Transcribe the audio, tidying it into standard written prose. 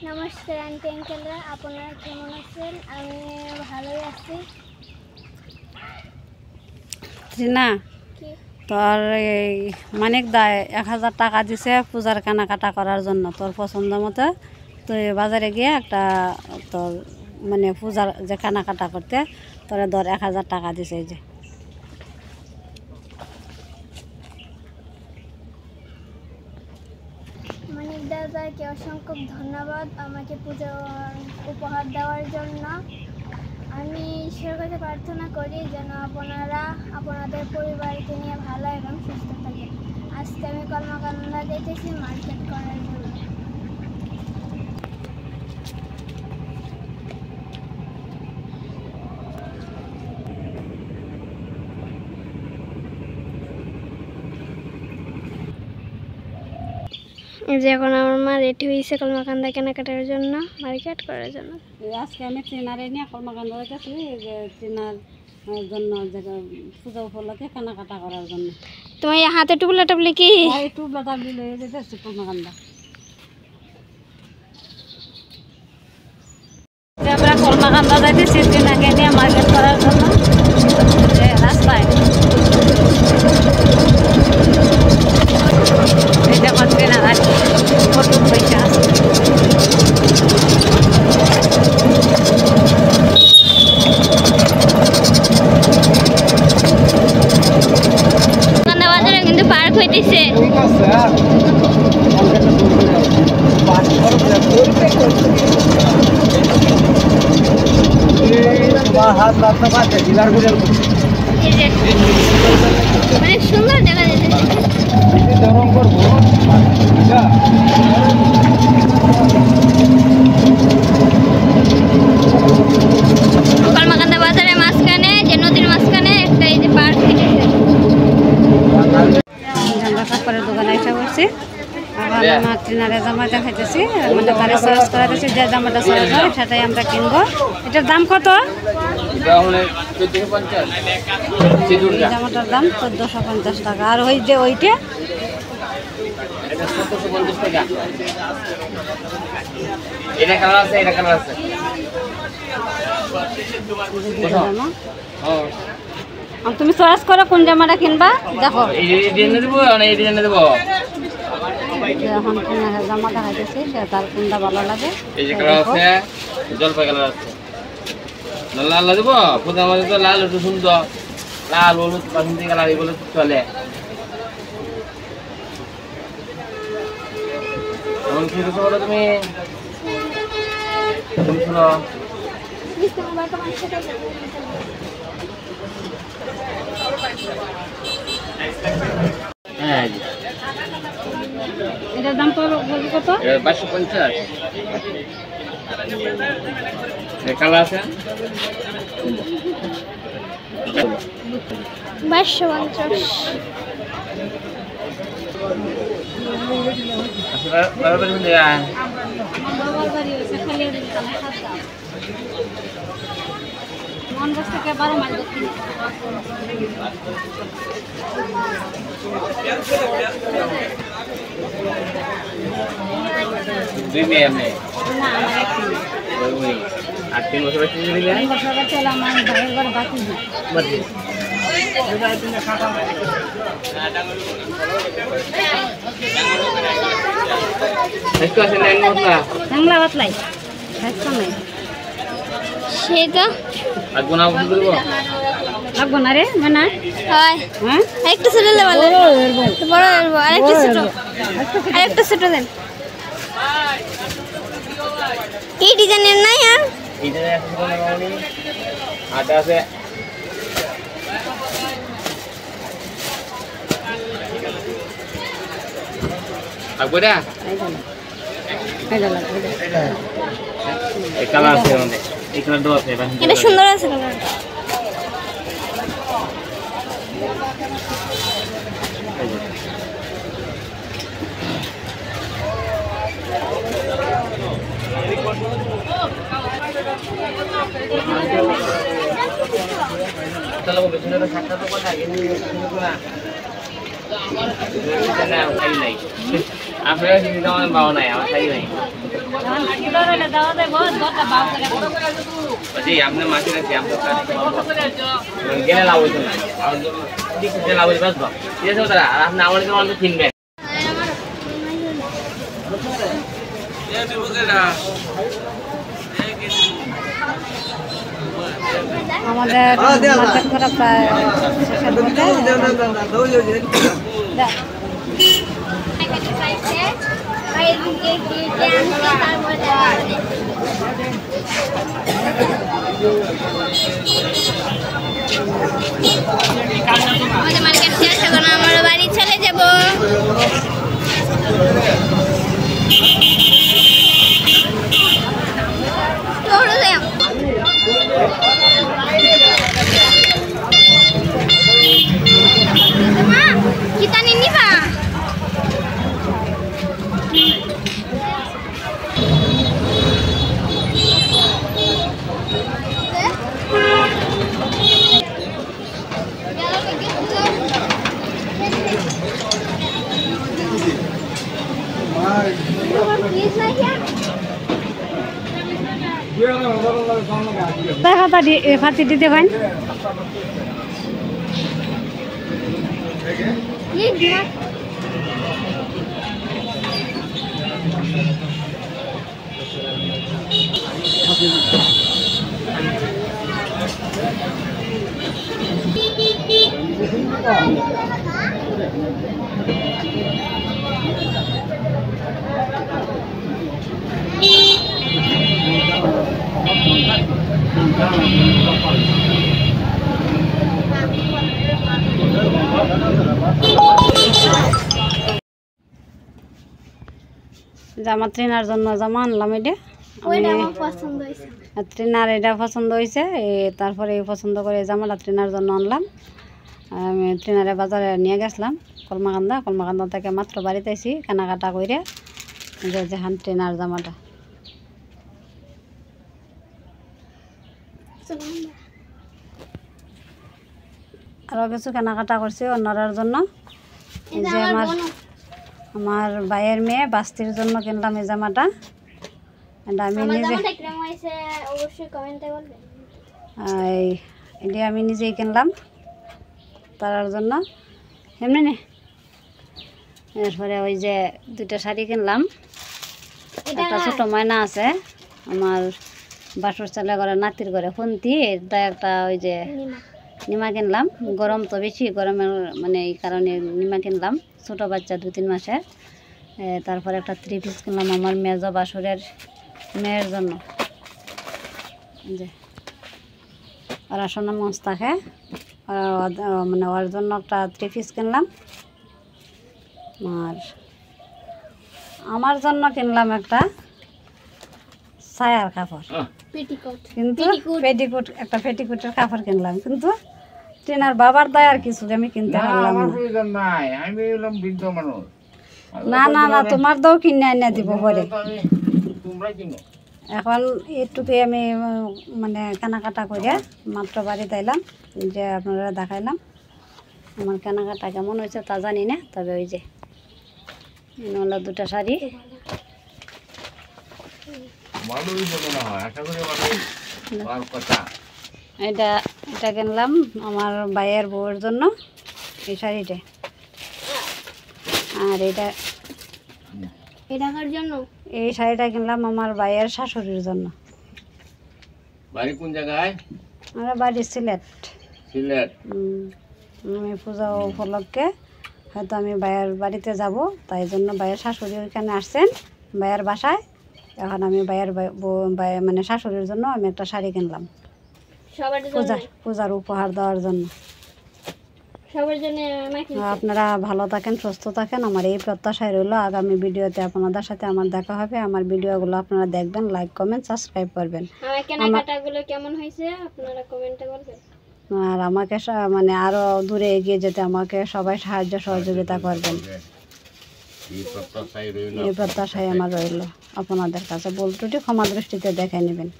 নমস্কার আন্টি আঙ্কেলরা, আপনারা কেমন আছেন? আমি ভালোই আছি। না তোর এই মানিক দায় 1000 টাকা দিছে পূজার কেনাকাটা করার জন্য তোর পছন্দ মতো। তুই বাজারে গিয়ে একটা তোর মানে পূজার যে কেনাকাটা করতে তোরে ধর 1000 টাকা দিছে। এই যে মানিক দাদাকে অসংখ্য ধন্যবাদ আমাকে পুজো উপহার দেওয়ার জন্য। আমি ঈশ্বরের কাছে প্রার্থনা করি যেন আপনারা আপনাদের পরিবারকে নিয়ে ভালো এবং সুস্থ থাকেন। আজকে আমি কর্মকাণ্ডা যেতেছি মার্কেট করার জন্য। যে এখন আমার মা রেডি হয়েছে কলমাকান্দা কেনাকাটার জন্য, মার্কেট করার জন্য। আজকে আমি ট্রেনারে নিয়ে কর্মকাণ্ড হইতেছি যে ট্রেনার জন্য যেটা পূজা উপলক্ষে কেনাকাটা করার জন্য। তোমার এই হাতে টুবলা টাবলি কি? এই টুবলা টাবলি লয়ে যেতেছি কর্মকাণ্ড। আমরা কর্মকাণ্ড যাইতেছি ট্রেনাকে নিয়ে মার্কেট করার জন্য রাস্তায়। এই দেখো ট্রেনার আছে ফটো পয়সা আছে। বাজারে কিন্তু পার্ক হইতেছে। অনেক সুন্দর দেখা যাচ্ছে। কলমাকান্দা বাজারের মাঝখানে যে নদীর মাঝখানে একটা এই যে পার্ক হইতেছে। আমরা কাপড়ের দোকানে এসে বসছি। আবার আমার ট্রেনারে জামা দেখাইতেছি, মানে গাড়ি সার্চ করাতেছি। যে জামাটা সার্চ হয় সেটাই আমরা কিনবো। এটার দাম কত? এই জামাটার দাম 1450 টাকা। আর ওই যে ওইটা তুমি চয়েস করো কোন জামাটা কিনবা। দেখো এখন জামা দেখাইতেছি তার কোনটা ভালো লাগে। জলপাই কালার আছে, লাল দেব প্রথম তো লাল একটু সুন্দর, লাল হলুদ বাসন্তী কালার এগুলো চলে। তুমি শোনো হ্যাঁ, এটার দাম কত? 2250 কালার আছে। 2250। দুই মেয়ে এমনি আর 3 বছর সেটা লাগবো না লাগবো না রে মানে হয়। হ্যাঁ একটা ছোট লেভেল বড় আরেকটা ছোট, আরেকটা ছোট দেন। এই ডিজাইনের নাই আর আটা আছে। লাগবে না এই কালার আছে, এই কালার দেওয়া আছে। এটা সুন্দর আছে কালারটা। চলো পেছনে তো 7টা দোকান আগে নিয়ে খাই নাই আপনারা চিনি আমার বাবা নাই আমার খাই নাই জি আপনার মাঝে আছে আপনার গেলে লাভ হইতো না লাভ হইতে বাঁচবো ঠিক আছে তারা আপনি আমার অন্তত কিনবেন আমাদের মার্কেট করা প্রায় শেষের মধ্যে আমাদের মার্কেট শেষ এখন আমরা বাড়ি চলে যাব। kita nini pak দেখা tadi Fatih di depan. ini dia জামা ট্রেনার জন্য জামা আনলাম এটা ওইটা আমার পছন্দ হয়েছে ট্রেনার এটা পছন্দ হয়েছে তারপরে এই পছন্দ করে জামাটা ট্রেনার জন্য আনলাম আমি ট্রেনারে বাজারে নিয়ে গেছিলাম কলমাকান্দা থেকে মাত্র বাড়িতে আইছি কেনাকাটা করে যে হান ট্রেনার জামাটা আরও কিছু কেনাকাটা করছি অন্যরার জন্য এই যে আমার ভাইয়ের মেয়ে বাস্তির জন্য কিনলাম এই জামাটা এটা আমি নিজে এটা আমি নিজেই কিনলাম তার জন্য এমনি নে এরপরে ওই যে দুইটা শাড়ি কিনলাম একটা ছোট ময়না আছে আমার বাসুর চালে করে নাতির করে খুন্তি এটা একটা ওই যে নিমা কিনলাম গরম তো বেশি গরমের মানে এই কারণে নিমা কিনলাম ছোটো বাচ্চা 2-3 মাসের তারপরে একটা 3 পিস কিনলাম আমার মেজো বাসুরের মেয়ের জন্য যে ওরা সোনামগঞ্জ থাকে মানে ওর জন্য একটা 3 পিস কিনলাম আর আমার জন্য কিনলাম একটা ছায়ার কাপড় কিন্তু পেটিকোট একটা পেটিকোটের কাপড় কিনলাম কিন্তু ট্রেনার বাবার দায় আর কিছু আমি কিনতে পারলাম না না না তোমার দাও কিনে এনে দিব পরে এখন এইটুকুই আমি মানে কেনাকাটা করে মাত্র বাড়িতে এলাম যে আপনারা দেখাইলাম আমার কেনাকাটা কেমন হয়েছে তা জানি না তবে ওই যে হলো 2টা শাড়ি এটা কিনলাম আমার ভাইয়ের বউয়ের জন্য এই শাড়িটা আর এই শাড়িটা কিনলাম আমার ভাইয়ের শাশুড়ির জন্য বাড়ি কোন জায়গায় আমার বাড়ি সিলেট আমি পূজা উপলক্ষে হয়তো আমি ভাইয়ের বাড়িতে যাব তাই জন্য ভাইয়ের শাশুড়ি ওইখানে আসছেন ভাইয়ের বাসায় এখন আমি ভাইয়ের মানে শাশুড়ির জন্য আমি একটা শাড়ি কিনলাম পূজার উপহার দেওয়ার জন্য আপনারা ভালো থাকেন সুস্থ থাকেন আমার এই প্রত্যাশায় রইল আগামী ভিডিওতে আপনাদের সাথে আমার দেখা হবে আমার ভিডিওগুলো আপনারা দেখবেন লাইক কমেন্ট সাবস্ক্রাইব করবেন আর আমাকে মানে আরো দূরে এগিয়ে যেতে আমাকে সবাই সাহায্য সহযোগিতা করবেন এই প্রত্যাশায় আমার রইল আপনাদের কাছে ভুল ত্রুটি ক্ষমা দৃষ্টিতে দেখে নেবেন।